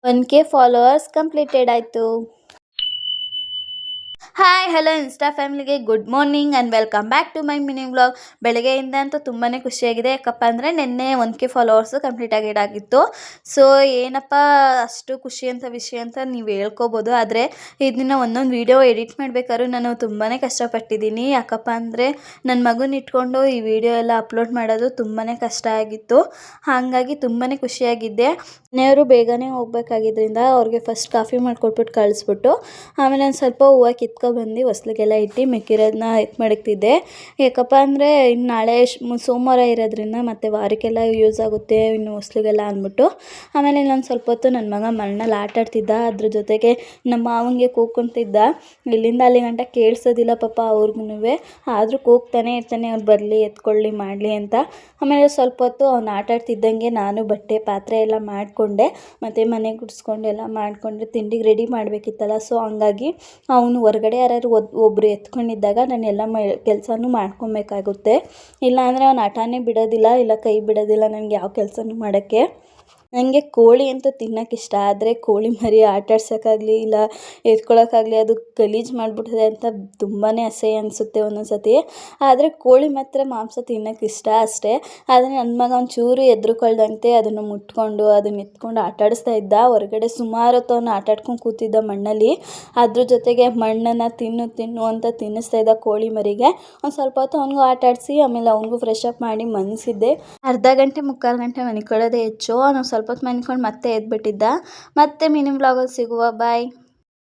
1K followers completed ಆಯಿತು. Hi hello insta ಫ್ಯಾಮಿಲಿಗೆ good morning and welcome back to my mini vlog. ಬೆಳಗ್ಗೆಯಿಂದ ಅಂತೂ ತುಂಬಾ ಖುಷಿಯಾಗಿದೆ. ಯಾಕಪ್ಪ ಅಂದರೆ ನಿನ್ನೆ 1K ಫಾಲೋವರ್ಸು ಕಂಪ್ಲೀಟ್ ಆಗಿತ್ತು. ಸೊ ಏನಪ್ಪ ಅಷ್ಟು ಖುಷಿ ಅಂತ ವಿಷಯ ಅಂತ ನೀವು ಹೇಳ್ಕೊಬೋದು. ಆದರೆ ಇದನ್ನು ಒಂದೊಂದು ವೀಡಿಯೋ ಎಡಿಟ್ ಮಾಡಬೇಕಾದ್ರೂ ನಾನು ತುಂಬಾ ಕಷ್ಟಪಟ್ಟಿದ್ದೀನಿ. ಯಾಕಪ್ಪ ಅಂದರೆ ನನ್ನ ಮಗುನ ಇಟ್ಕೊಂಡು ಈ ವಿಡಿಯೋ ಎಲ್ಲ ಅಪ್ಲೋಡ್ ಮಾಡೋದು ತುಂಬಾ ಕಷ್ಟ ಆಗಿತ್ತು. ಹಾಗಾಗಿ ತುಂಬಾ ಖುಷಿಯಾಗಿದ್ದೆ. ಮನೆಯವರು ಬೇಗನೆ ಹೋಗ್ಬೇಕಾಗಿದ್ದರಿಂದ ಅವ್ರಿಗೆ ಫಸ್ಟ್ ಕಾಫಿ ಮಾಡಿಕೊಟ್ಬಿಟ್ಟು ಕಳಿಸ್ಬಿಟ್ಟು ಆಮೇಲೆ ಒಂದು ಸ್ವಲ್ಪ ಹೂವು ಕಿತ್ಕೊಬಂದು ಹೊಸ್ಲಿಗೆಲ್ಲ ಇಟ್ಟು ಮಿಕ್ಕಿರೋದನ್ನ ಮಡಗ್ತಿದ್ದೆ. ಯಾಕಪ್ಪ ಅಂದರೆ ಇನ್ನು ನಾಳೆ ಸೋಮವಾರ ಇರೋದ್ರಿಂದ ಮತ್ತು ವಾರಕ್ಕೆಲ್ಲ ಯೂಸ್ ಆಗುತ್ತೆ ಇನ್ನು ಹೊಸ್ಲಿಗೆಲ್ಲ ಅಂದ್ಬಿಟ್ಟು. ಆಮೇಲೆ ಇನ್ನೊಂದು ಸ್ವಲ್ಪ ಹೊತ್ತು ನನ್ನ ಮಗ ಮಣ್ಣಲ್ಲಿ ಆಟಾಡ್ತಿದ್ದ. ಅದ್ರ ಜೊತೆಗೆ ನಮ್ಮ ಮಾವನಿಗೆ ಕೂಗ್ಕೊಂತಿದ್ದ. ಇಲ್ಲಿಂದ ಅಲ್ಲಿ ಗಂಟ ಕೇಳಿಸೋದಿಲ್ಲ ಪಾಪ ಅವ್ರಿಗೂ. ಆದರೂ ಕೂಗ್ತಾನೆ ಇರ್ತಾನೆ, ಅವ್ರು ಬರಲಿ ಎತ್ಕೊಳ್ಳಿ ಮಾಡಲಿ ಅಂತ. ಆಮೇಲೆ ಸ್ವಲ್ಪ ಹೊತ್ತು ಅವ್ನು ಆಟಾಡ್ತಿದ್ದಂಗೆ ನಾನು ಬಟ್ಟೆ ಪಾತ್ರೆ ಎಲ್ಲ ಮಾಡಿಕೊಂಡೆ. ಮತ್ತು ಮನೆ ಗುಡಿಸ್ಕೊಂಡು ಎಲ್ಲ ಮಾಡಿಕೊಂಡ್ರೆ ತಿಂಡಿಗೆ ರೆಡಿ ಮಾಡಬೇಕಿತ್ತಲ್ಲ. ಸೊ ಹಂಗಾಗಿ ಅವನು ಹೊರಗಡೆ ಯಾರಾದ್ರು ಒಬ್ಬರು ಎತ್ಕೊಂಡಿದ್ದಾಗ ನಾನು ಎಲ್ಲ ಕೆಲಸನೂ ಮಾಡ್ಕೊಬೇಕಾಗುತ್ತೆ. ಇಲ್ಲಾಂದರೆ ಅವ್ನು ಹಠಾನೇ ಬಿಡೋದಿಲ್ಲ, ಇಲ್ಲ ಕೈ ಬಿಡೋದಿಲ್ಲ ನನಗೆ ಯಾವ ಕೆಲಸನೂ ಮಾಡೋಕ್ಕೆ. ನನಗೆ ಕೋಳಿ ಅಂತೂ ತಿನ್ನೋಕ್ಕಿಷ್ಟ. ಆದರೆ ಕೋಳಿ ಮರಿ ಆಟಾಡ್ಸೋಕ್ಕಾಗಲಿ ಇಲ್ಲ ಎತ್ಕೊಳ್ಳೋಕ್ಕಾಗಲಿ ಅದು ಗಲೀಜು ಮಾಡಿಬಿಡ್ತದೆ ಅಂತ ತುಂಬಾ ಅಸಹ್ಯ ಅನಿಸುತ್ತೆ ಒಂದೊಂದು ಸತಿ. ಆದರೆ ಕೋಳಿ ಮಾತ್ರ ಮಾಂಸ ತಿನ್ನೋಕ್ಕಿಷ್ಟ ಅಷ್ಟೇ. ಆದರೆ ನನ್ನ ಮಗ ಒಂಚೂರು ಹೆದ್ರುಕೊಳ್ದಂತೆ ಅದನ್ನು ಮುಟ್ಕೊಂಡು ಅದನ್ನ ಎತ್ಕೊಂಡು ಆಟಾಡಿಸ್ತಾ ಇದ್ದ. ಹೊರಗಡೆ ಸುಮಾರು ಹೊತ್ತು ಅವನು ಆಟಾಡ್ಕೊಂಡು ಕೂತಿದ್ದ ಮಣ್ಣಲ್ಲಿ. ಅದ್ರ ಜೊತೆಗೆ ಮಣ್ಣನ್ನು ತಿನ್ನು ಅಂತ ತಿನ್ನಿಸ್ತಾ ಇದ್ದ ಕೋಳಿ ಮರಿಗೆ. ಒಂದು ಸ್ವಲ್ಪ ಹೊತ್ತು ಅವನಿಗೂ ಆಟಾಡಿಸಿ ಆಮೇಲೆ ಅವನಿಗೂ ಫ್ರೆಶ್ ಅಪ್ ಮಾಡಿ ಮಲಗಿಸಿದ್ದೆ. ಅರ್ಧ ಗಂಟೆ ಮುಕ್ಕಾಲು ಗಂಟೆ ಮಲ್ಕೊಳ್ಳೋದೇ ಹೆಚ್ಚು. ಅವನು ಸ್ವಲ್ಪ ಹೊತ್ತು ಮಲ್ಕೊಂಡು ಮತ್ತೆ ಎದ್ಬಿಟ್ಟಿದ್ದ. ಮತ್ತೆ ಮಿನಿ ವ್ಲಾಗಲ್ಲಿ ಸಿಗುವ. ಬಾಯ್.